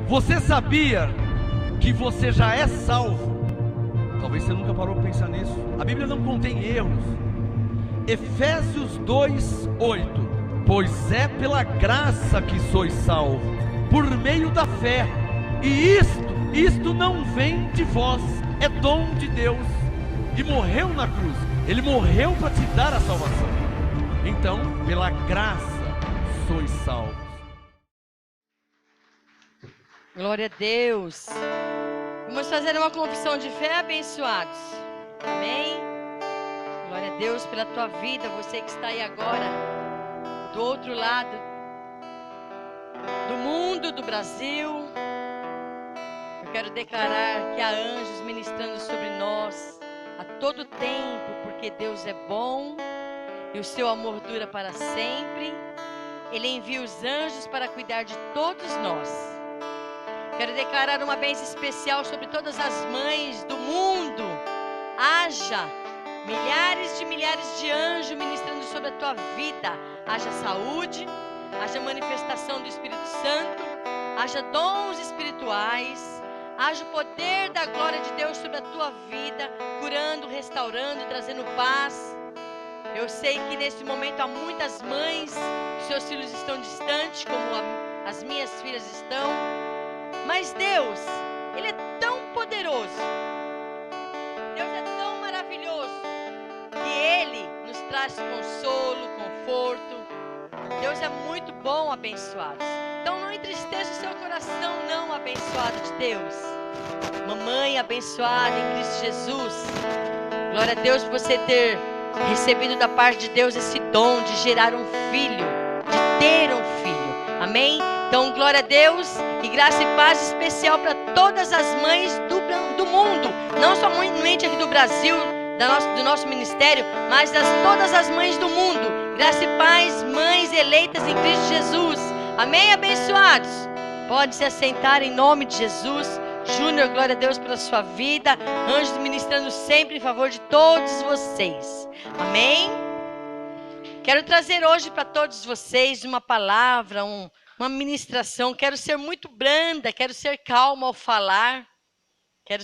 Você sabia que você já é salvo? Talvez você nunca parou para pensar nisso. A Bíblia não contém erros. Efésios 2:8. Pois é pela graça que sois salvos, por meio da fé. E isto não vem de vós, é dom de Deus. E morreu na cruz. Ele morreu para te dar a salvação. Então, pela graça sois salvos. Glória a Deus. Vamos fazer uma confissão de fé, abençoados. Amém? Glória a Deus pela tua vida, você que está aí agora, do outro lado do mundo, do Brasil. Eu quero declarar que há anjos ministrando sobre nós a todo tempo, porque Deus é bom e o seu amor dura para sempre. Ele envia os anjos para cuidar de todos nós. Quero declarar uma bênção especial sobre todas as mães do mundo. Haja milhares de anjos ministrando sobre a tua vida. Haja saúde, haja manifestação do Espírito Santo, haja dons espirituais, haja o poder da glória de Deus sobre a tua vida, curando, restaurando, trazendo paz. Eu sei que nesse momento há muitas mães, seus filhos estão distantes, como as minhas filhas estão. Mas Deus, Ele é tão poderoso, Deus é tão maravilhoso, que Ele nos traz consolo, conforto. Deus é muito bom, abençoados. Então não entristeça o seu coração, não, abençoado de Deus. Mamãe abençoada em Cristo Jesus. Glória a Deus por você ter recebido da parte de Deus esse dom de gerar um filho, de ter um filho. Amém? Então, glória a Deus e graça e paz especial para todas as mães do mundo. Não somente aqui do Brasil, do nosso ministério, mas todas as mães do mundo. Graça e paz, mães eleitas em Cristo Jesus. Amém, abençoados? Pode se assentar em nome de Jesus. Júnior, glória a Deus pela sua vida. Anjos ministrando sempre em favor de todos vocês. Amém? Quero trazer hoje para todos vocês uma palavra, uma ministração. Quero ser muito branda, quero ser calma ao falar. Quero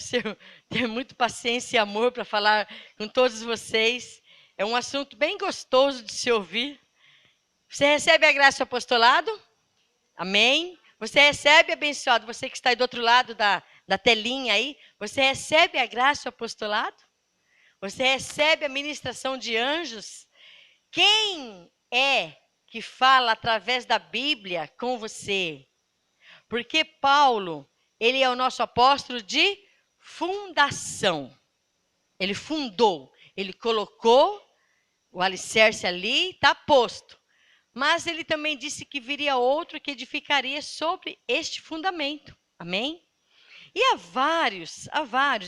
ter muito paciência e amor para falar com todos vocês. É um assunto bem gostoso de se ouvir. Você recebe a graça do apostolado? Amém? Você recebe, abençoado, você que está aí do outro lado da telinha aí, você recebe a graça do apostolado? Você recebe a ministração de anjos? Quem é que fala através da Bíblia com você? Porque Paulo, ele é o nosso apóstolo de fundação. Ele fundou, ele colocou o alicerce ali, está posto. Mas ele também disse que viria outro que edificaria sobre este fundamento. Amém? E há vários.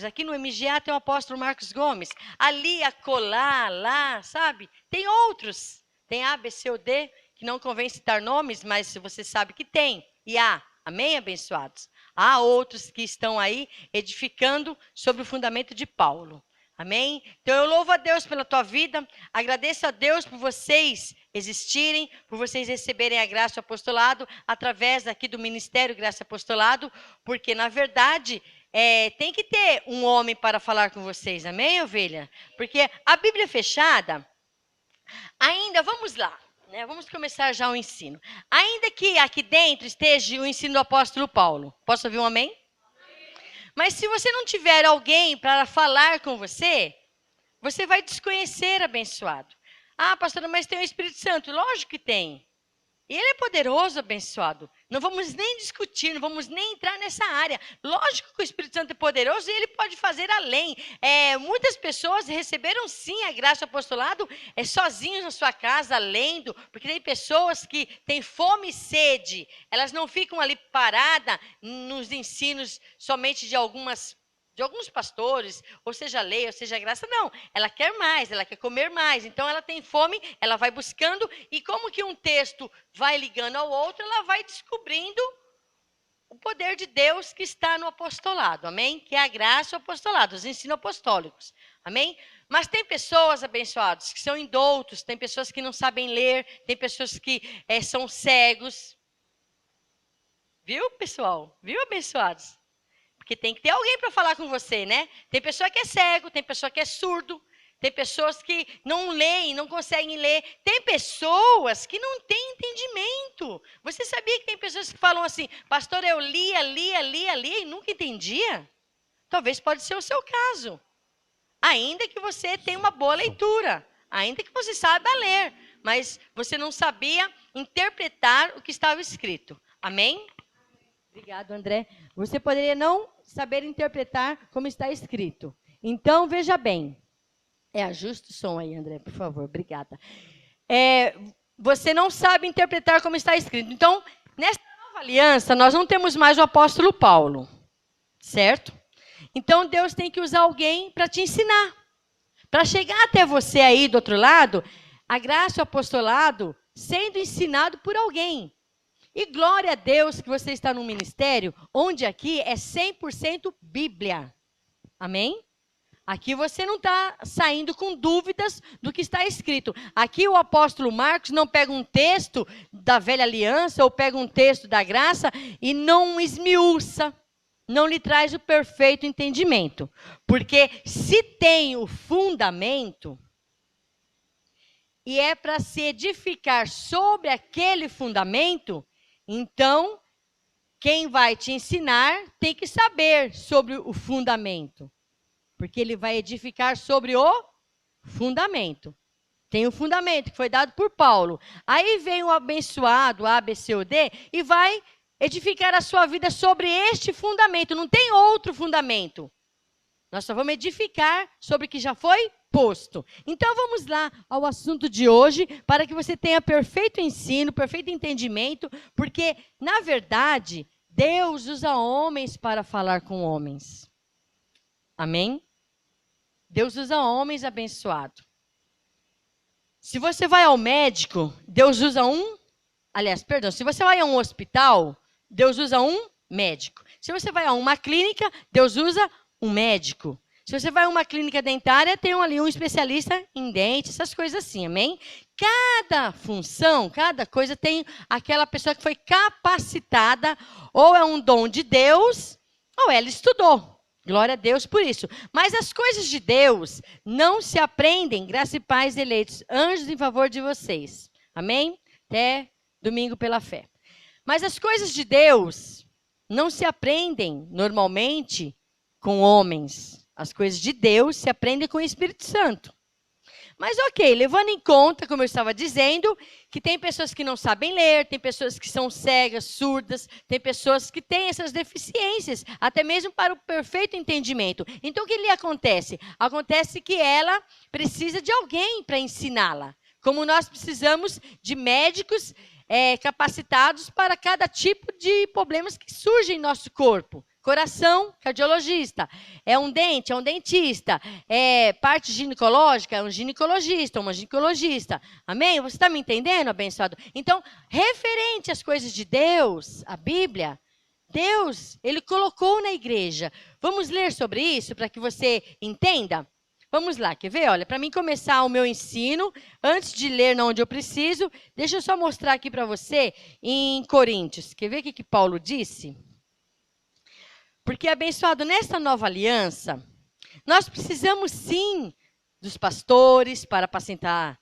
Aqui no MGA tem o apóstolo Marcos Gomes. Ali, acolá, lá, sabe? Tem outros. Tem A, B, C ou D, que não convém citar nomes, mas você sabe que tem. E há. Amém, abençoados? Há outros que estão aí edificando sobre o fundamento de Paulo. Amém? Então eu louvo a Deus pela tua vida, agradeço a Deus por vocês existirem, por vocês receberem a graça do apostolado através aqui do Ministério Graça e Apostolado, porque na verdade tem que ter um homem para falar com vocês, amém, ovelha? Porque a Bíblia fechada, ainda, vamos lá, né? Vamos começar já o ensino. Ainda que aqui dentro esteja o ensino do apóstolo Paulo, posso ouvir um amém? Mas se você não tiver alguém para falar com você, você vai desconhecer, abençoado. Ah, pastora, mas tem o Espírito Santo. Lógico que tem. E ele é poderoso, abençoado. Não vamos nem discutir, não vamos nem entrar nessa área. Lógico que o Espírito Santo é poderoso e ele pode fazer além. Muitas pessoas receberam sim a graça do apostolado sozinhos na sua casa, lendo. Porque tem pessoas que têm fome e sede. Elas não ficam ali paradas nos ensinos somente de alguns pastores, ou seja lei, ou seja graça, não. Ela quer mais, ela quer comer mais. Então ela tem fome, ela vai buscando, e como que um texto vai ligando ao outro, ela vai descobrindo o poder de Deus que está no apostolado, amém? Que é a graça e o apostolado, os ensinos apostólicos, amém? Mas tem pessoas, abençoados, que são indoutos, tem pessoas que não sabem ler, tem pessoas que são cegos. Viu, pessoal? Viu, abençoados? Porque tem que ter alguém para falar com você, né? Tem pessoa que é cego, tem pessoa que é surdo, tem pessoas que não leem, não conseguem ler. Tem pessoas que não têm entendimento. Você sabia que tem pessoas que falam assim, pastor, eu lia e nunca entendia? Talvez pode ser o seu caso. Ainda que você tenha uma boa leitura, ainda que você saiba ler, mas você não sabia interpretar o que estava escrito. Amém? Obrigado, André. Você poderia não saber interpretar como está escrito. Então, veja bem. Ajusta o som aí, André, por favor. Obrigada. Você não sabe interpretar como está escrito. Então, nessa nova aliança, nós não temos mais o apóstolo Paulo. Certo? Então, Deus tem que usar alguém para te ensinar. Para chegar até você aí do outro lado, a graça e o apostolado sendo ensinado por alguém. E glória a Deus que você está num ministério onde aqui é 100% Bíblia. Amém? Aqui você não está saindo com dúvidas do que está escrito. Aqui o apóstolo Marcos não pega um texto da velha aliança ou pega um texto da graça e não esmiuça, não lhe traz o perfeito entendimento. Porque se tem o fundamento e é para se edificar sobre aquele fundamento, então quem vai te ensinar tem que saber sobre o fundamento. Porque ele vai edificar sobre o fundamento. Tem o fundamento que foi dado por Paulo. Aí vem o abençoado, A, B, C ou D, e vai edificar a sua vida sobre este fundamento. Não tem outro fundamento. Nós só vamos edificar sobre o que já foi posto. Então vamos lá ao assunto de hoje, para que você tenha perfeito ensino, perfeito entendimento, porque, na verdade, Deus usa homens para falar com homens. Amém? Deus usa homens abençoados. Se você vai ao médico, Deus usa se você vai a um hospital, Deus usa um médico. Se você vai a uma clínica, Deus usa um médico. Se você vai a uma clínica dentária, tem ali um especialista em dente, essas coisas assim, amém? Cada função, cada coisa tem aquela pessoa que foi capacitada, ou é um dom de Deus, ou ela estudou. Glória a Deus por isso. Mas as coisas de Deus não se aprendem, graça e paz eleitos, anjos em favor de vocês. Amém? Até domingo pela fé. Mas as coisas de Deus não se aprendem normalmente com homens. As coisas de Deus se aprendem com o Espírito Santo. Mas ok, levando em conta, como eu estava dizendo, que tem pessoas que não sabem ler, tem pessoas que são cegas, surdas, tem pessoas que têm essas deficiências, até mesmo para o perfeito entendimento. Então, o que lhe acontece? Acontece que ela precisa de alguém para ensiná-la. Como nós precisamos de médicos capacitados para cada tipo de problemas que surgem em nosso corpo. Coração, cardiologista. É um dente, é um dentista. É parte ginecológica, é um ginecologista, uma ginecologista. Amém? Você está me entendendo, abençoado? Então, referente às coisas de Deus, a Bíblia, Deus, Ele colocou na igreja. Vamos ler sobre isso para que você entenda? Vamos lá, quer ver? Olha, para mim começar o meu ensino, antes de ler onde eu preciso, deixa eu só mostrar aqui para você em Coríntios. Quer ver o que Paulo disse? Porque, abençoado, nessa nova aliança, nós precisamos sim dos pastores para apacentar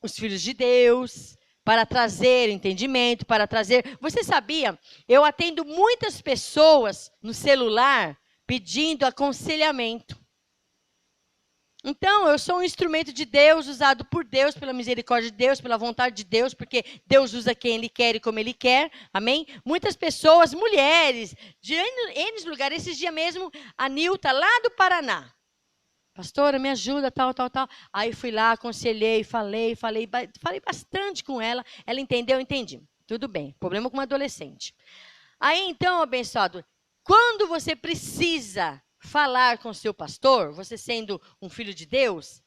os filhos de Deus, para trazer entendimento, para trazer... Você sabia? Eu atendo muitas pessoas no celular pedindo aconselhamento. Então, eu sou um instrumento de Deus, usado por Deus, pela misericórdia de Deus, pela vontade de Deus, porque Deus usa quem Ele quer e como Ele quer, amém? Muitas pessoas, mulheres, de N lugares, esses dias mesmo, a Nilta, lá do Paraná. Pastora, me ajuda, tal. Aí fui lá, aconselhei, falei bastante com ela, ela entendeu, eu entendi. Tudo bem, problema com uma adolescente. Aí então, abençoado, quando você precisa falar com o seu pastor, você sendo um filho de Deus,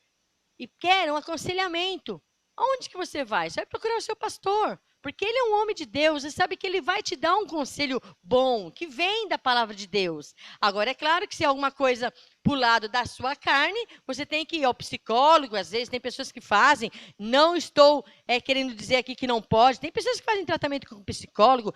e quer um aconselhamento, aonde que você vai? Você vai procurar o seu pastor, porque ele é um homem de Deus, você sabe que ele vai te dar um conselho bom, que vem da palavra de Deus. Agora, é claro que se é alguma coisa pro lado da sua carne, você tem que ir ao psicólogo, às vezes tem pessoas que fazem, não estou querendo dizer aqui que não pode, tem pessoas que fazem tratamento com psicólogo.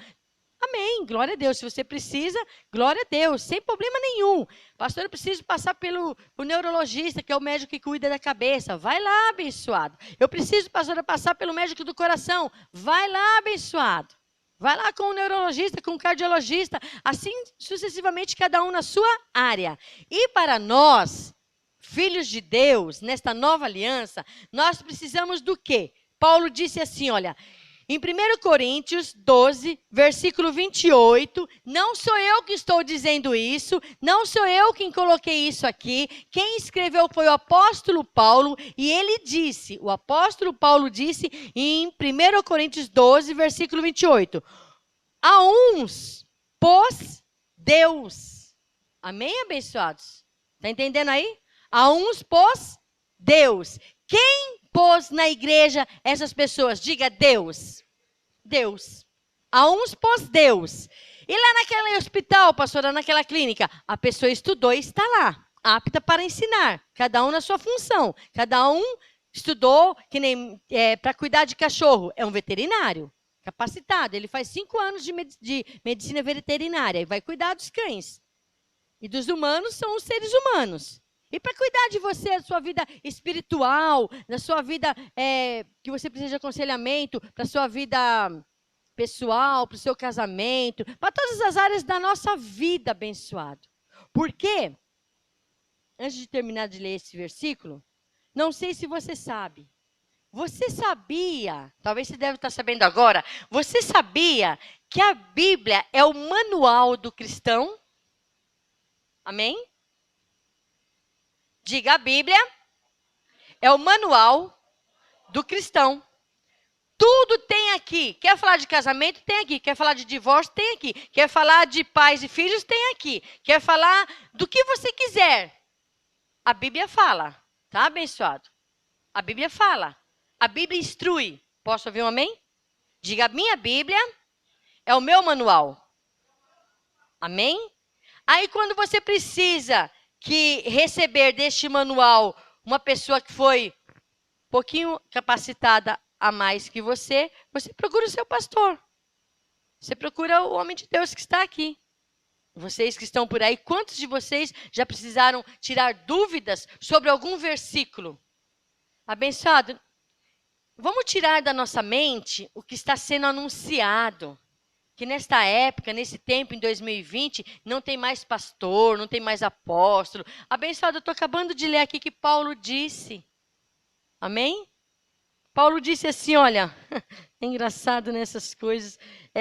amém, glória a Deus. Se você precisa, glória a Deus, sem problema nenhum. Pastor, eu preciso passar pelo neurologista, que é o médico que cuida da cabeça. Vai lá, abençoado. Eu preciso, pastor, passar pelo médico do coração. Vai lá, abençoado. Vai lá com o neurologista, com o cardiologista, assim sucessivamente, cada um na sua área. E para nós, filhos de Deus, nesta nova aliança, nós precisamos do quê? Paulo disse assim, olha, em 1 Coríntios 12, versículo 28, não sou eu que estou dizendo isso, não sou eu quem coloquei isso aqui, quem escreveu foi o apóstolo Paulo, e ele disse, o apóstolo Paulo disse em 1 Coríntios 12, versículo 28, a uns pôs Deus. Amém, abençoados? Está entendendo aí? A uns pôs Deus. Quem pôs na igreja essas pessoas? Diga Deus. Deus. A uns pôs Deus. E lá naquele hospital, pastora, naquela clínica, a pessoa estudou e está lá, apta para ensinar. Cada um na sua função. Cada um estudou, que nem para cuidar de cachorro. É um veterinário, capacitado. Ele faz 5 anos de medicina veterinária e vai cuidar dos cães. E dos humanos são os seres humanos. E para cuidar de você, da sua vida espiritual, da sua vida que você precisa de aconselhamento, para a sua vida pessoal, para o seu casamento, para todas as áreas da nossa vida, abençoado. Por quê? Antes de terminar de ler esse versículo, não sei se você sabe. Você sabia, talvez você deve estar sabendo agora, você sabia que a Bíblia é o manual do cristão? Amém? Diga, a Bíblia é o manual do cristão. Tudo tem aqui. Quer falar de casamento? Tem aqui. Quer falar de divórcio? Tem aqui. Quer falar de pais e filhos? Tem aqui. Quer falar do que você quiser? A Bíblia fala. Tá, abençoado? A Bíblia fala. A Bíblia instrui. Posso ouvir um amém? Diga, a minha Bíblia é o meu manual. Amém? Aí quando você precisa receber deste manual uma pessoa que foi um pouquinho capacitada a mais que você procura o seu pastor. Você procura o homem de Deus que está aqui. Vocês que estão por aí, quantos de vocês já precisaram tirar dúvidas sobre algum versículo? Abençoado, vamos tirar da nossa mente o que está sendo anunciado. Que nesta época, nesse tempo, em 2020, não tem mais pastor, não tem mais apóstolo. Abençoado, eu estou acabando de ler aqui que Paulo disse. Amém? Paulo disse assim, olha, é engraçado nessas coisas.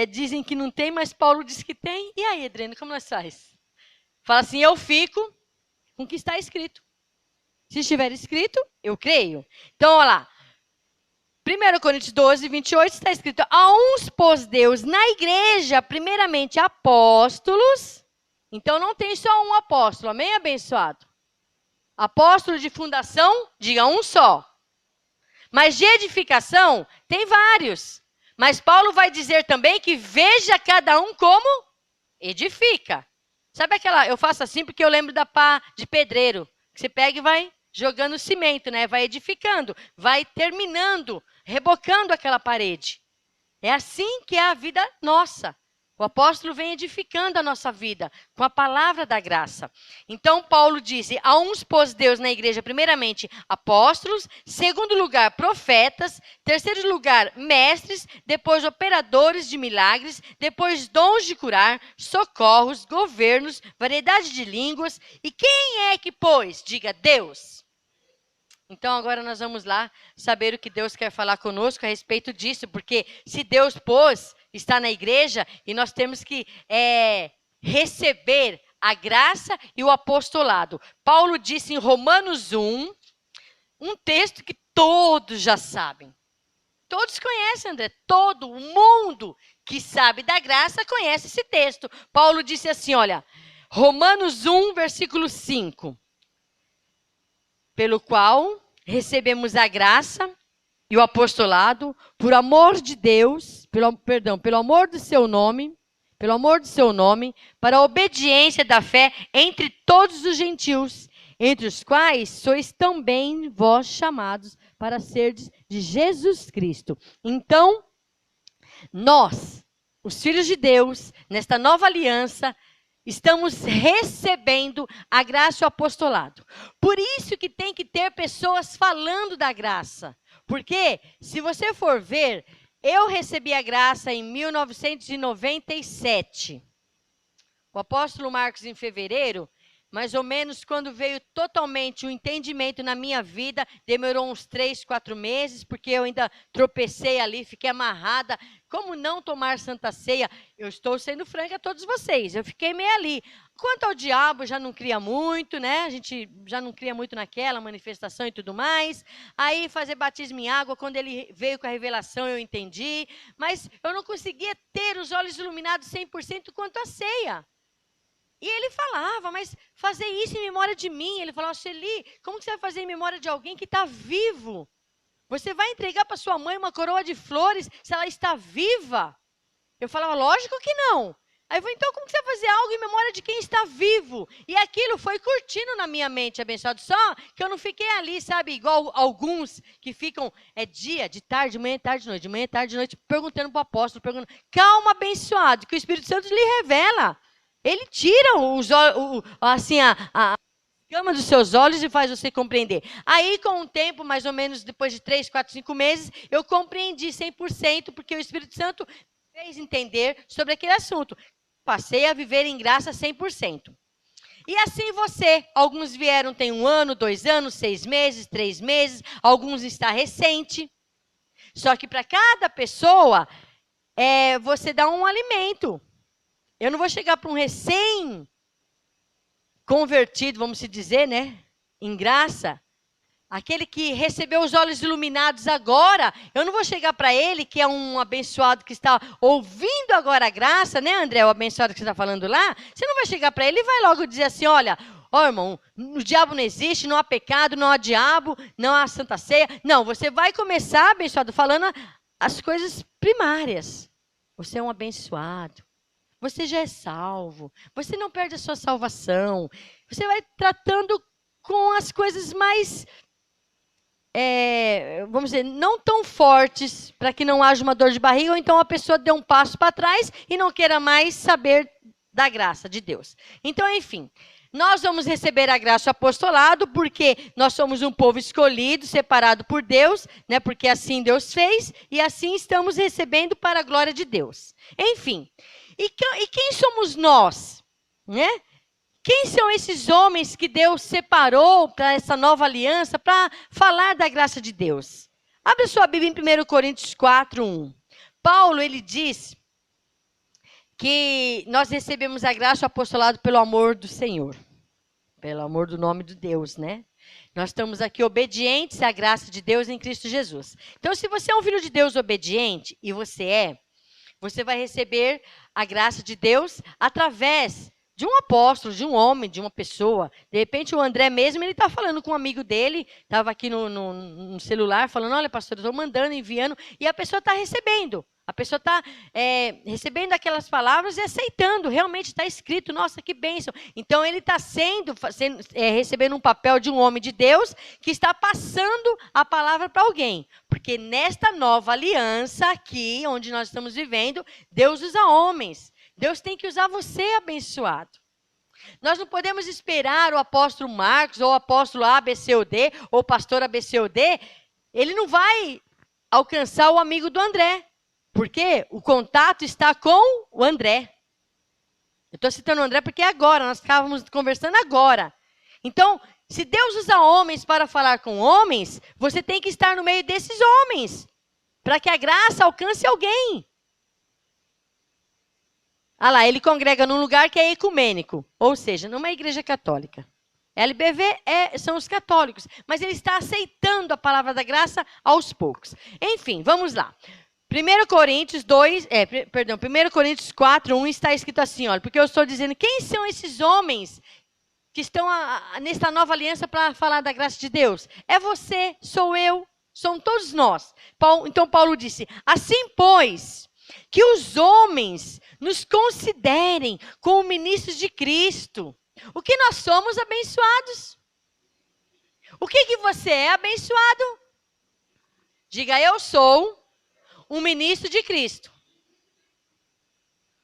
Dizem que não tem, mas Paulo diz que tem. E aí, Adriano, como nós faz? Fala assim, eu fico com o que está escrito. Se estiver escrito, eu creio. Então, olha lá. 1 Coríntios 12, 28, está escrito, a uns pôs Deus na igreja, primeiramente apóstolos. Então, não tem só um apóstolo, amém, abençoado? Apóstolo de fundação, diga um só. Mas de edificação, tem vários. Mas Paulo vai dizer também que veja cada um como edifica. Sabe aquela, eu faço assim porque eu lembro da pá de pedreiro, que você pega e vai jogando cimento, né? Vai edificando, vai terminando, rebocando aquela parede. É assim que é a vida nossa. O apóstolo vem edificando a nossa vida com a palavra da graça. Então, Paulo disse, a uns pôs Deus na igreja, primeiramente, apóstolos, segundo lugar, profetas, terceiro lugar, mestres, depois operadores de milagres, depois dons de curar, socorros, governos, variedade de línguas. E quem é que pôs? Diga, Deus. Então, agora nós vamos lá saber o que Deus quer falar conosco a respeito disso, porque se Deus pôs, está na igreja, e nós temos que receber a graça e o apostolado. Paulo disse em Romanos 1, um texto que todos já sabem. Todos conhecem, André. Todo o mundo que sabe da graça conhece esse texto. Paulo disse assim, olha, Romanos 1, versículo 5. Pelo qual recebemos a graça e o apostolado por amor de Deus, pelo amor do seu nome, para a obediência da fé entre todos os gentios, entre os quais sois também vós chamados para serdes de Jesus Cristo. Então, nós os filhos de Deus, nesta nova aliança, estamos recebendo a graça e o apostolado. Por isso que tem que ter pessoas falando da graça. Porque, se você for ver, eu recebi a graça em 1997. O apóstolo Marcos, em fevereiro, mais ou menos quando veio totalmente o entendimento na minha vida, demorou uns 3, 4 meses, porque eu ainda tropecei ali, fiquei amarrada. Como não tomar Santa Ceia? Eu estou sendo franca a todos vocês, eu fiquei meio ali. Quanto ao diabo, já não cria muito, né? A gente já não cria muito naquela manifestação e tudo mais. Aí fazer batismo em água, quando ele veio com a revelação, eu entendi. Mas eu não conseguia ter os olhos iluminados 100% quanto à ceia. E ele falava, mas fazer isso em memória de mim. Ele falava, Sueli, como que você vai fazer em memória de alguém que está vivo? Você vai entregar para sua mãe uma coroa de flores se ela está viva? Eu falava, lógico que não. Aí eu falei, então como que você vai fazer algo em memória de quem está vivo? E aquilo foi curtindo na minha mente, abençoado. Só que eu não fiquei ali, sabe, igual alguns que ficam dia, de tarde, de manhã, tarde, de noite, de manhã, tarde, de noite, perguntando para o apóstolo, perguntando, calma, abençoado, que o Espírito Santo lhe revela. Ele tira a escama dos seus olhos e faz você compreender. Aí, com o tempo, mais ou menos depois de 3, 4, 5 meses, eu compreendi 100%, porque o Espírito Santo fez entender sobre aquele assunto. Passei a viver em graça 100%. E assim você, alguns vieram tem 1 ano, 2 anos, 6 meses, 3 meses, alguns está recente. Só que para cada pessoa, você dá um alimento. Eu não vou chegar para um recém-convertido, vamos se dizer, né? Em graça. Aquele que recebeu os olhos iluminados agora. Eu não vou chegar para ele, que é um abençoado que está ouvindo agora a graça, né, André? O abençoado que você está falando lá. Você não vai chegar para ele e vai logo dizer assim, olha, irmão, o diabo não existe, não há pecado, não há diabo, não há Santa Ceia. Não, você vai começar, abençoado, falando as coisas primárias. Você é um abençoado. Você já é salvo, você não perde a sua salvação. Você vai tratando com as coisas mais, vamos dizer, não tão fortes, para que não haja uma dor de barriga, ou então a pessoa dê um passo para trás e não queira mais saber da graça de Deus. Então, enfim, nós vamos receber a graça do apostolado, porque nós somos um povo escolhido, separado por Deus, né? Porque assim Deus fez, e assim estamos recebendo para a glória de Deus. Enfim. E quem somos nós? Né? Quem são esses homens que Deus separou para essa nova aliança, para falar da graça de Deus? Abre sua Bíblia em 1 Coríntios 4, 1. Paulo, ele diz que nós recebemos a graça e o apostolado pelo amor do Senhor. Pelo amor do nome de Deus, né? Nós estamos aqui obedientes à graça de Deus em Cristo Jesus. Então, se você é um filho de Deus obediente, e você vai receber a graça de Deus através de um apóstolo, de um homem, de uma pessoa. De repente, o André mesmo, ele está falando com um amigo dele, estava aqui no celular, falando, olha, pastor, eu estou mandando, enviando, e a pessoa está recebendo. A pessoa está recebendo aquelas palavras e aceitando. Realmente está escrito, nossa, que bênção. Então, ele está recebendo um papel de um homem de Deus que está passando a palavra para alguém. Porque nesta nova aliança aqui, onde nós estamos vivendo, Deus usa homens. Deus tem que usar você, abençoado. Nós não podemos esperar o apóstolo Marcos, ou o apóstolo A, B, C ou D, ou o pastor A, B, C ou D. Ele não vai alcançar o amigo do André. Porque o contato está com o André. Eu estou citando o André porque é agora, nós estávamos conversando agora. Então, se Deus usa homens para falar com homens, você tem que estar no meio desses homens, para que a graça alcance alguém. Ah lá, ele congrega num lugar que é ecumênico, ou seja, numa igreja católica. LBV são os católicos, mas ele está aceitando a palavra da graça aos poucos. Enfim, vamos lá. 1 Coríntios 4, 1 está escrito assim, olha, porque eu estou dizendo, quem são esses homens que estão nesta nova aliança para falar da graça de Deus? É você, sou eu, são todos nós. Então Paulo disse, assim pois, que os homens nos considerem como ministros de Cristo. O que nós somos, abençoados? O que você é, abençoado? Diga, eu sou um ministro de Cristo.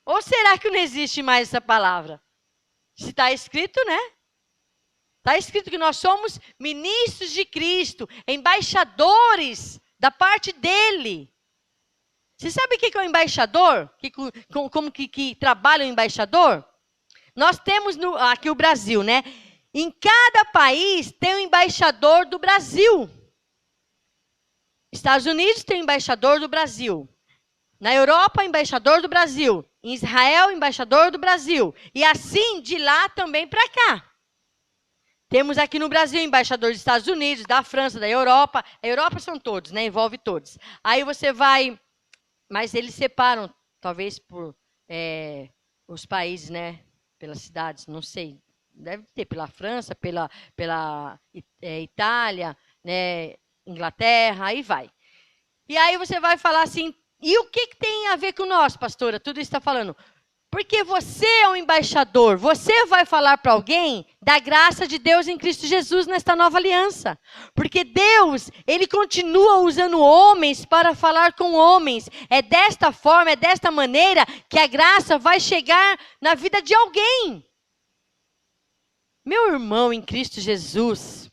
Ou será que não existe mais essa palavra? Se está escrito, né? Está escrito que nós somos ministros de Cristo, embaixadores da parte dele. Você sabe o que é o embaixador? Como que trabalha o embaixador? Nós temos aqui o Brasil, né? Em cada país tem um embaixador do Brasil. Estados Unidos tem um embaixador do Brasil. Na Europa, embaixador do Brasil. Em Israel, embaixador do Brasil. E assim, de lá também para cá. Temos aqui no Brasil embaixador dos Estados Unidos, da França, da Europa. A Europa são todos, né? Envolve todos. Aí você vai... Mas eles separam, talvez por os países, né? Pelas cidades, não sei. Deve ter pela França, pela Itália, né? Inglaterra, aí vai. E aí você vai falar assim, e o que tem a ver com nós, pastora? Tudo isso está falando. Porque você é um embaixador, você vai falar para alguém da graça de Deus em Cristo Jesus nesta nova aliança. Porque Deus, Ele continua usando homens para falar com homens. É desta forma, é desta maneira que a graça vai chegar na vida de alguém. Meu irmão em Cristo Jesus,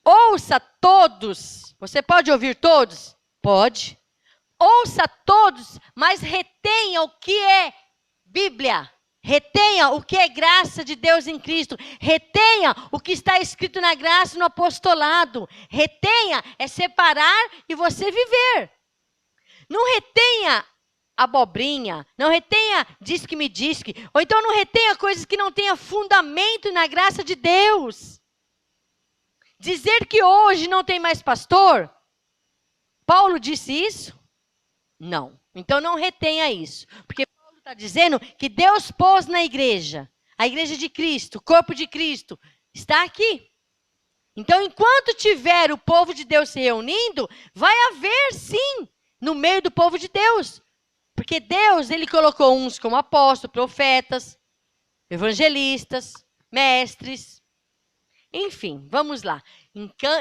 ouça todos. Você pode ouvir todos? Pode. Ouça todos, mas retenha o que é Bíblia. Retenha o que é graça de Deus em Cristo. Retenha o que está escrito na graça e no apostolado. Retenha é separar e você viver. Não retenha abobrinha. Não retenha diz que me diz que. Ou então não retenha coisas que não tenham fundamento na graça de Deus. Dizer que hoje não tem mais pastor? Paulo disse isso? Não. Então não retenha isso. Porque Paulo está dizendo que Deus pôs na igreja. A igreja de Cristo, o corpo de Cristo, está aqui. Então enquanto tiver o povo de Deus se reunindo, vai haver sim, no meio do povo de Deus. Porque Deus, Ele colocou uns como apóstolos, profetas, evangelistas, mestres. Enfim, vamos lá.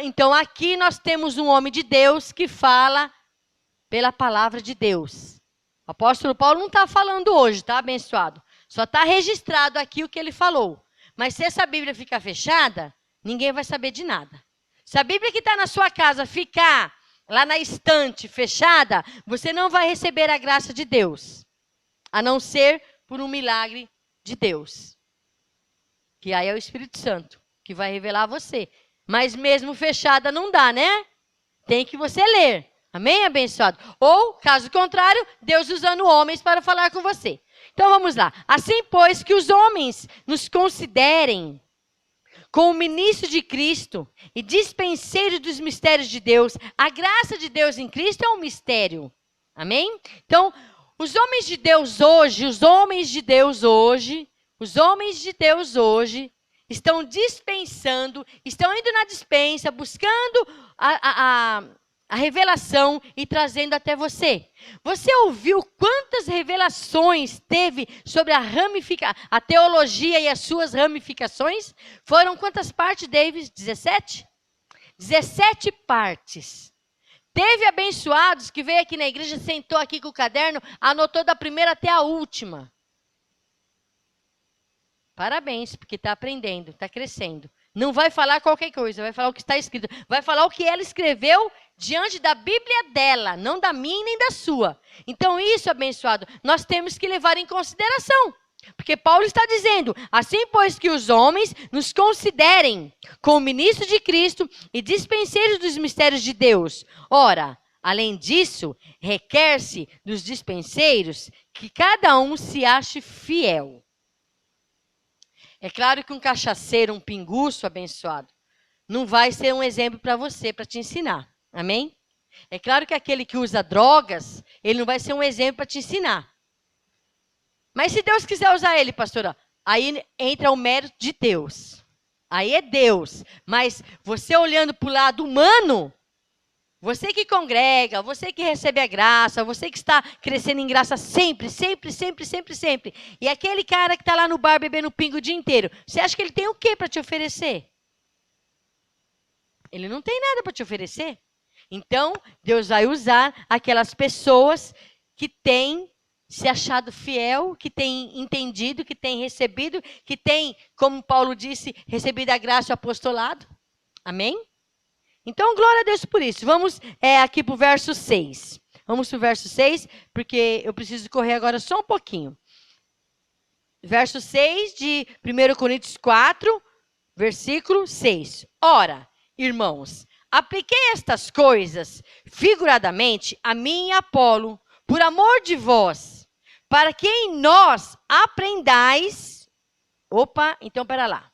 Então aqui nós temos um homem de Deus que fala pela palavra de Deus. O apóstolo Paulo não está falando hoje, tá abençoado? Só está registrado aqui o que ele falou. Mas se essa Bíblia ficar fechada, ninguém vai saber de nada. Se a Bíblia que está na sua casa ficar lá na estante fechada, você não vai receber a graça de Deus. A não ser por um milagre de Deus. Que aí é o Espírito Santo, que vai revelar a você. Mas mesmo fechada não dá, né? Tem que você ler. Amém, abençoado? Ou, caso contrário, Deus usando homens para falar com você. Então, vamos lá. Assim, pois, que os homens nos considerem como ministro de Cristo e dispenseiro dos mistérios de Deus. A graça de Deus em Cristo é um mistério. Amém? Então, os homens de Deus hoje estão dispensando, estão indo na dispensa, buscando a revelação e trazendo até você. Você ouviu quantas revelações teve sobre a teologia e as suas ramificações? Foram quantas partes, David? 17? 17 partes. Teve abençoados que veio aqui na igreja, sentou aqui com o caderno, anotou da primeira até a última. Parabéns, porque está aprendendo, está crescendo. Não vai falar qualquer coisa, vai falar o que está escrito. Vai falar o que ela escreveu diante da Bíblia dela, não da minha nem da sua. Então isso, abençoado, nós temos que levar em consideração. Porque Paulo está dizendo, assim pois que os homens nos considerem como ministros de Cristo e dispenseiros dos mistérios de Deus. Ora, além disso, requer-se dos dispenseiros que cada um se ache fiel. É claro que um cachaceiro, um pinguço abençoado, não vai ser um exemplo para você, para te ensinar. Amém? É claro que aquele que usa drogas, ele não vai ser um exemplo para te ensinar. Mas se Deus quiser usar ele, pastora, aí entra o mérito de Deus. Aí é Deus. Mas você olhando para o lado humano, você que congrega, você que recebe a graça, você que está crescendo em graça sempre, sempre, sempre, sempre, sempre. E aquele cara que está lá no bar bebendo pingo o dia inteiro, você acha que ele tem o quê para te oferecer? Ele não tem nada para te oferecer. Então, Deus vai usar aquelas pessoas que têm se achado fiel, que tem entendido, que tem recebido, que tem, como Paulo disse, recebido a graça e o apostolado. Amém? Então, glória a Deus por isso. Vamos aqui para o verso 6. Vamos para o verso 6, porque eu preciso correr agora só um pouquinho. Verso 6 de 1 Coríntios 4, versículo 6. Ora, irmãos, apliquei estas coisas figuradamente a mim e a Apolo, por amor de vós, para que em nós aprendais. Opa, então pera lá.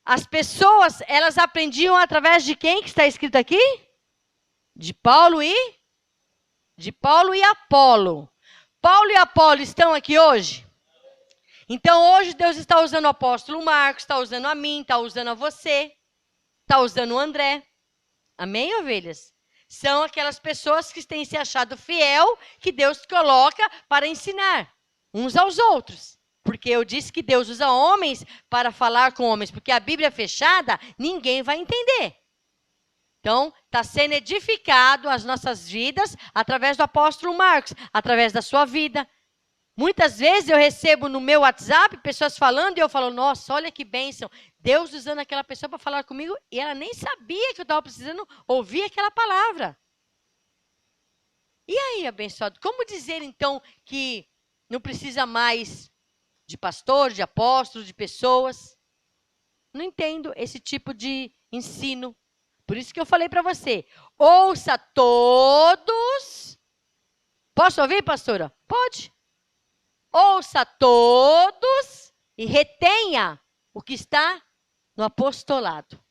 As pessoas, elas aprendiam através de quem que está escrito aqui? De Paulo e Apolo. Paulo e Apolo estão aqui hoje? Então hoje Deus está usando o apóstolo Marcos, está usando a mim, está usando a você, está usando o André. Amém, ovelhas? São aquelas pessoas que têm se achado fiel, que Deus coloca para ensinar uns aos outros. Porque eu disse que Deus usa homens para falar com homens, porque a Bíblia é fechada, ninguém vai entender. Então, está sendo edificado as nossas vidas através do apóstolo Marcos, através da sua vida. Muitas vezes eu recebo no meu WhatsApp pessoas falando e eu falo, nossa, olha que bênção. Deus usando aquela pessoa para falar comigo e ela nem sabia que eu estava precisando ouvir aquela palavra. E aí, abençoado, como dizer então que não precisa mais de pastor, de apóstolo, de pessoas? Não entendo esse tipo de ensino. Por isso que eu falei para você, ouça todos. Posso ouvir, pastora? Pode. Ouça todos e retenha o que está no apostolado.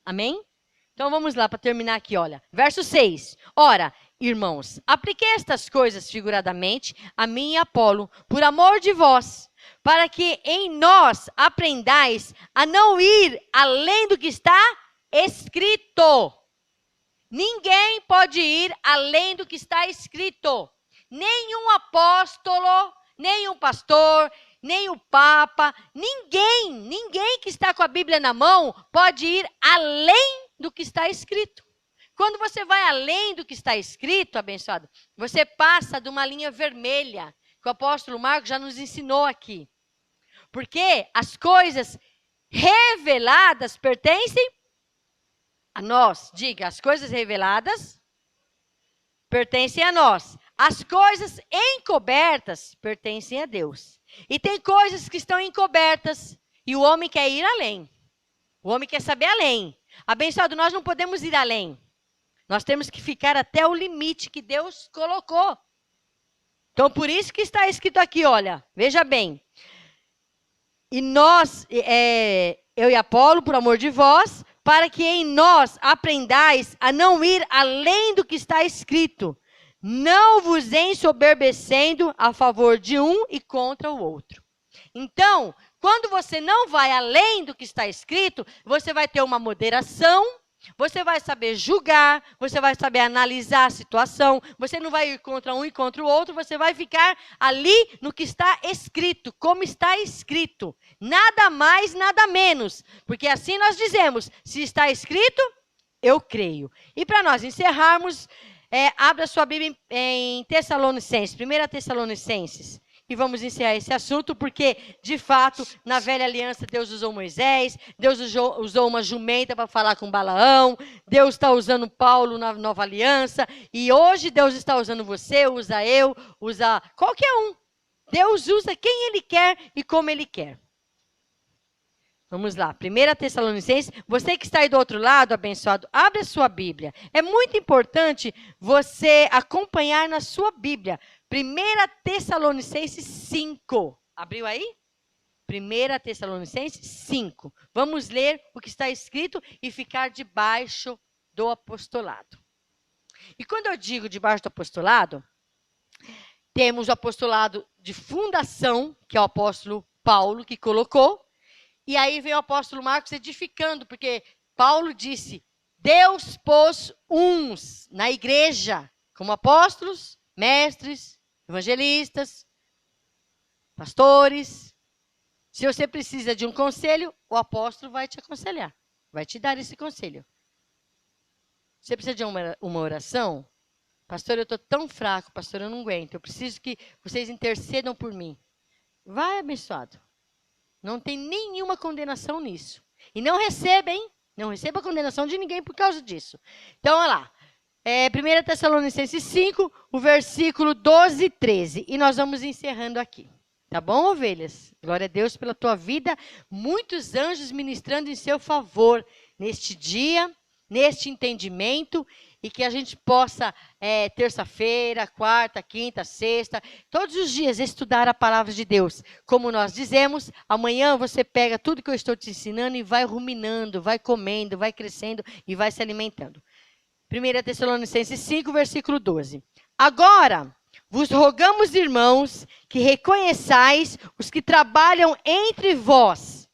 Amém? Então vamos lá para terminar aqui, olha. Verso 6. Ora, irmãos, apliquei estas coisas figuradamente a mim e a Apolo, por amor de vós, para que em nós aprendais a não ir além do que está escrito. Ninguém pode ir além do que está escrito. Nenhum apóstolo, nem um pastor, nem o Papa, ninguém que está com a Bíblia na mão pode ir além do que está escrito. Quando você vai além do que está escrito, abençoado, você passa de uma linha vermelha, que o apóstolo Marcos já nos ensinou aqui. Porque as coisas reveladas pertencem a nós. Diga, as coisas reveladas pertencem a nós. As coisas encobertas pertencem a Deus. E tem coisas que estão encobertas e o homem quer ir além. O homem quer saber além. Abençoado, nós não podemos ir além. Nós temos que ficar até o limite que Deus colocou. Então, por isso que está escrito aqui, olha, veja bem. E nós, eu e Apolo, por amor de vós, para que em nós aprendais a não ir além do que está escrito, não vos ensoberbecendo a favor de um e contra o outro. Então, quando você não vai além do que está escrito, você vai ter uma moderação, você vai saber julgar, você vai saber analisar a situação, você não vai ir contra um e contra o outro, você vai ficar ali no que está escrito, como está escrito. Nada mais, nada menos. Porque assim nós dizemos, se está escrito, eu creio. E para nós encerrarmos, abra sua Bíblia em Tessalonicenses, 1 Tessalonicenses. E vamos encerrar esse assunto, porque, de fato, na velha aliança, Deus usou Moisés, Deus usou uma jumenta para falar com Balaão, Deus está usando Paulo na nova aliança, e hoje Deus está usando você, usa eu, usa qualquer um. Deus usa quem Ele quer e como Ele quer. Vamos lá, 1 Tessalonicenses, você que está aí do outro lado, abençoado, abre a sua Bíblia. É muito importante você acompanhar na sua Bíblia. 1 Tessalonicenses 5. Abriu aí? 1 Tessalonicenses 5. Vamos ler o que está escrito e ficar debaixo do apostolado. E quando eu digo debaixo do apostolado, temos o apostolado de fundação, que é o apóstolo Paulo que colocou. E aí vem o apóstolo Marcos edificando, porque Paulo disse, Deus pôs uns na igreja, como apóstolos, mestres, evangelistas, pastores. Se você precisa de um conselho, o apóstolo vai te aconselhar, vai te dar esse conselho. Você precisa de uma oração? Pastor, eu estou tão fraco, pastor, eu não aguento. Eu preciso que vocês intercedam por mim. Vai, abençoado. Não tem nenhuma condenação nisso. E não receba, hein? Não receba condenação de ninguém por causa disso. Então, olha lá. 1 Tessalonicenses 5, o versículo 12 e 13. E nós vamos encerrando aqui. Tá bom, ovelhas? Glória a Deus pela tua vida. Muitos anjos ministrando em seu favor neste dia, neste entendimento. E que a gente possa, terça-feira, quarta, quinta, sexta, todos os dias estudar a palavra de Deus. Como nós dizemos, amanhã você pega tudo que eu estou te ensinando e vai ruminando, vai comendo, vai crescendo e vai se alimentando. 1 Tessalonicenses 5, versículo 12. Agora, vos rogamos, irmãos, que reconheçais os que trabalham entre vós.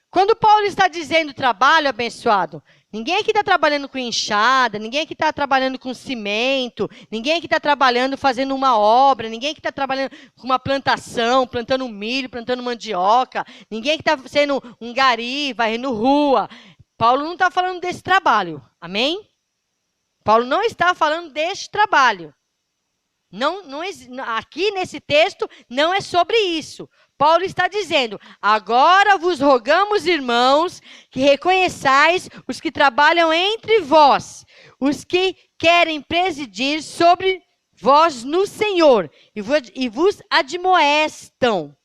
Quando Paulo está dizendo trabalho, abençoado, ninguém aqui está trabalhando com enxada, ninguém aqui está trabalhando com cimento, ninguém aqui está trabalhando fazendo uma obra, ninguém aqui está trabalhando com uma plantação, plantando milho, plantando mandioca, ninguém aqui está sendo um gari, varrendo rua. Paulo não está falando desse trabalho, amém? Paulo não está falando deste trabalho. Aqui nesse texto não é sobre isso. Paulo está dizendo, agora vos rogamos, irmãos, que reconheçais os que trabalham entre vós, os que querem presidir sobre vós no Senhor, e vos admoestam.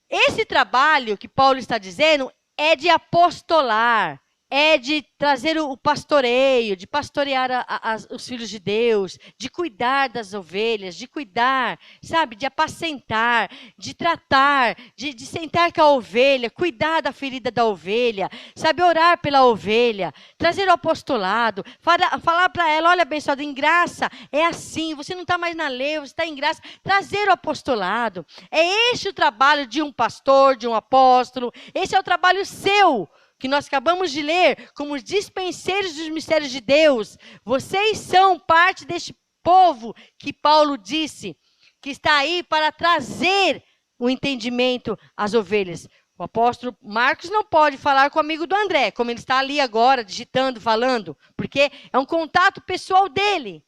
Esse trabalho que Paulo está dizendo é de apostolar, é de trazer o pastoreio, de pastorear os filhos de Deus, de cuidar das ovelhas, de cuidar, sabe, de apacentar, de tratar, de sentar com a ovelha, cuidar da ferida da ovelha, sabe, orar pela ovelha, trazer o apostolado, falar para ela, olha, abençoada, em graça é assim, você não está mais na lei, você está em graça, trazer o apostolado. É este o trabalho de um pastor, de um apóstolo, esse é o trabalho seu, que nós acabamos de ler, como dispenseiros dos mistérios de Deus. Vocês são parte deste povo que Paulo disse, que está aí para trazer o entendimento às ovelhas. O apóstolo Marcos não pode falar com o amigo do André, como ele está ali agora, digitando, falando, porque é um contato pessoal dele.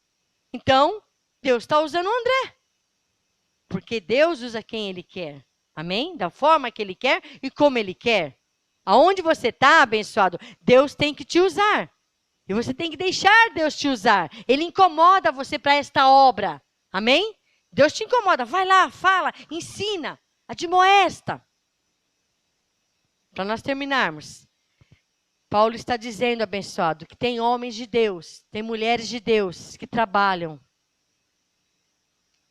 Então, Deus está usando o André, porque Deus usa quem Ele quer. Amém? Da forma que Ele quer e como Ele quer. Aonde você está, abençoado, Deus tem que te usar. E você tem que deixar Deus te usar. Ele incomoda você para esta obra. Amém? Deus te incomoda. Vai lá, fala, ensina, admoesta. Para nós terminarmos. Paulo está dizendo, abençoado, que tem homens de Deus, tem mulheres de Deus que trabalham,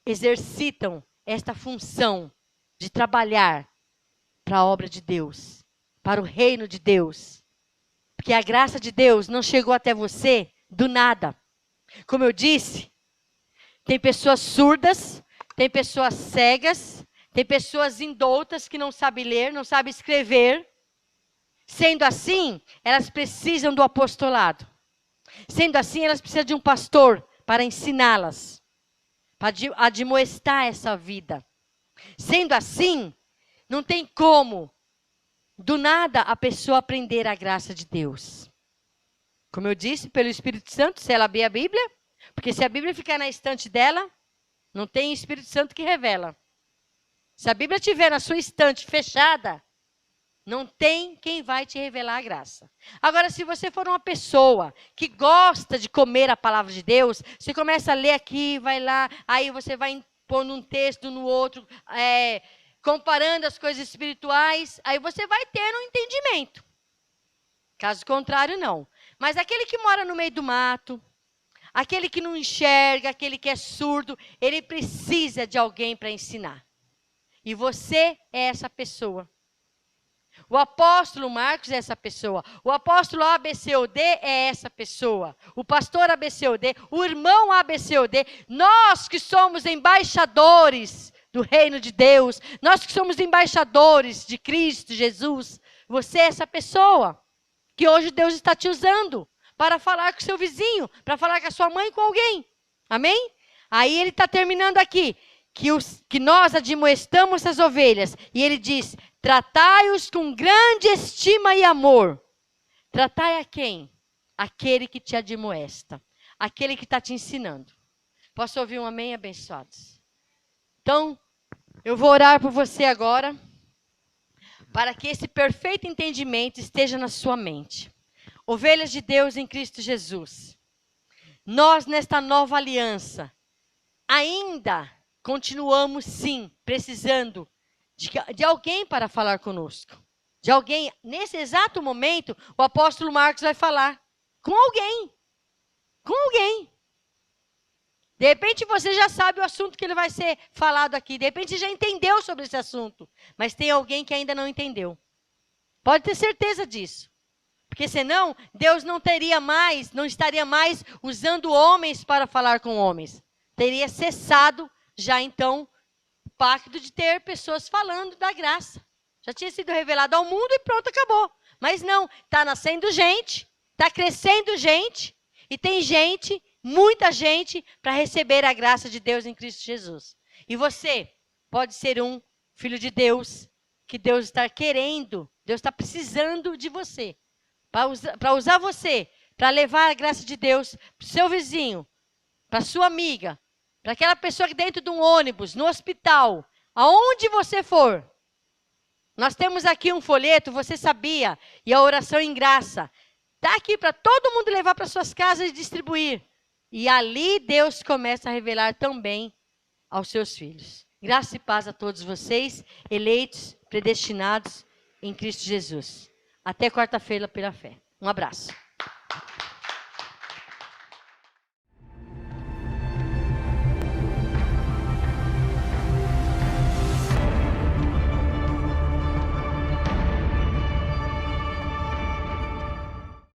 exercitam esta função de trabalhar para a obra de Deus. Para o reino de Deus. Porque a graça de Deus não chegou até você do nada. Como eu disse, tem pessoas surdas, tem pessoas cegas, tem pessoas indoutas que não sabem ler, não sabem escrever. Sendo assim, elas precisam do apostolado. Sendo assim, elas precisam de um pastor para ensiná-las, para admoestar essa vida. Sendo assim, não tem como do nada a pessoa aprender a graça de Deus. Como eu disse, pelo Espírito Santo, se ela abrir a Bíblia, porque se a Bíblia ficar na estante dela, não tem Espírito Santo que revela. Se a Bíblia estiver na sua estante fechada, não tem quem vai te revelar a graça. Agora, se você for uma pessoa que gosta de comer a palavra de Deus, você começa a ler aqui, vai lá, aí você vai pondo um texto no outro, comparando as coisas espirituais, aí você vai ter um entendimento. Caso contrário, não. Mas aquele que mora no meio do mato, aquele que não enxerga, aquele que é surdo, ele precisa de alguém para ensinar. E você é essa pessoa. O apóstolo Marcos é essa pessoa. O apóstolo ABCOD é essa pessoa. O pastor ABCOD, o irmão ABCOD, nós que somos embaixadores do reino de Deus, nós que somos embaixadores de Cristo Jesus, você é essa pessoa que hoje Deus está te usando para falar com seu vizinho, para falar com a sua mãe, com alguém. Amém? Aí ele está terminando aqui, que nós admoestamos as ovelhas, e ele diz, tratai-os com grande estima e amor. Tratai a quem? Aquele que te admoesta. aquele que está te ensinando. Posso ouvir um amém, abençoados? Então, eu vou orar por você agora, para que esse perfeito entendimento esteja na sua mente. Ovelhas de Deus em Cristo Jesus. Nós, nesta nova aliança, ainda continuamos, sim, precisando de alguém para falar conosco. De alguém. Nesse exato momento, o apóstolo Marcos vai falar com alguém. Com alguém. De repente você já sabe o assunto que ele vai ser falado aqui. De repente você já entendeu sobre esse assunto. Mas tem alguém que ainda não entendeu. Pode ter certeza disso. Porque senão, Deus não estaria mais usando homens para falar com homens. Teria cessado já então o pacto de ter pessoas falando da graça. Já tinha sido revelado ao mundo e pronto, acabou. Mas não, está nascendo gente, está crescendo gente. E tem gente, muita gente, para receber a graça de Deus em Cristo Jesus. E você pode ser um filho de Deus, que Deus está querendo, Deus está precisando de você. Para usar você, para levar a graça de Deus para o seu vizinho, para a sua amiga, para aquela pessoa que dentro de um ônibus, no hospital, aonde você for. Nós temos aqui um folheto, você sabia, e a oração em graça. Está aqui para todo mundo levar para suas casas e distribuir. E ali Deus começa a revelar também aos seus filhos. Graça e paz a todos vocês, eleitos, predestinados em Cristo Jesus. Até quarta-feira pela fé. Um abraço.